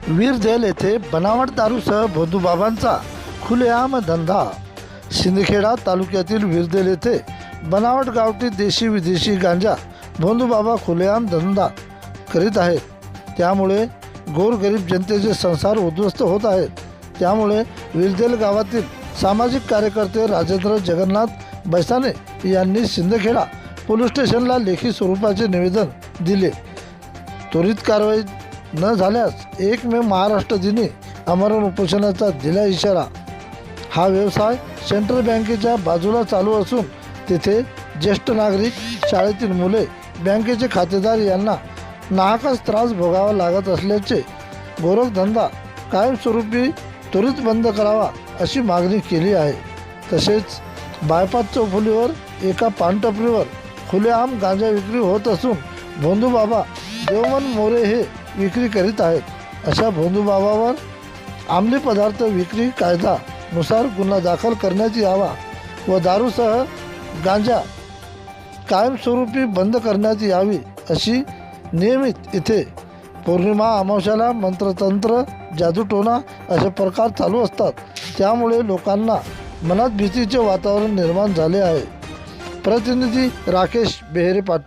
वीरदेल येथे बनावट दारूसह भोंदूबाबांचा खुलेआम धंदा। शिंदखेडा तालुक्यातील वीरदेल येथे बनावट गावठी देशी विदेशी गांजा भोंदूबाबा खुलेआम धंदा करीत आहेत। त्यामुळे गोरगरीब जनतेचे संसार उद्ध्वस्त होत आहेत। त्यामुळे वीरदेल गावातील सामाजिक कार्यकर्ते राजेंद्र जगन्नाथ बैसाने यांनी शिंदखेडा पोलीस स्टेशनला लेखी स्वरूपाचे निवेदन दिले। त्वरित कारवाई न झाल्यास 1 मे महाराष्ट्र दिनी आमरण उपोषणाचा दिला इशारा। हा व्यवसाय सेंट्रल बँकेच्या बाजूला चालू असून तेथे ज्येष्ठ नागरिक, शाळेतील मुले, बँकेचे खातेदार यांना नाहकच त्रास भोगावा लागत असल्याचे गोरखधंदा कायमस्वरूपी त्वरित बंद करावा अशी मागणी केली आहे। तसेच बायपास चौफुलीवर एका पानटपरीवर खुलेआम गांजा विक्री होत असून भोंदूबाबा देवमन मोरे हे विक्री करीत आहेत। अशा भोंदूबाबावर अंमली पदार्थ विक्री कायद्यानुसार गुन्हा दाखल करण्यात यावा व दारूसह गांजा कायमस्वरूपी बंद करण्यात यावी अशी नियमित इथे पौर्णिमा अमावस्याला मंत्रतंत्र, जादूटोणा असे प्रकार चालू असतात। त्यामुळे लोकांना मनात भीतीचे वातावरण निर्माण झाले आहे। प्रतिनिधी राकेश बेहेरे पाटील।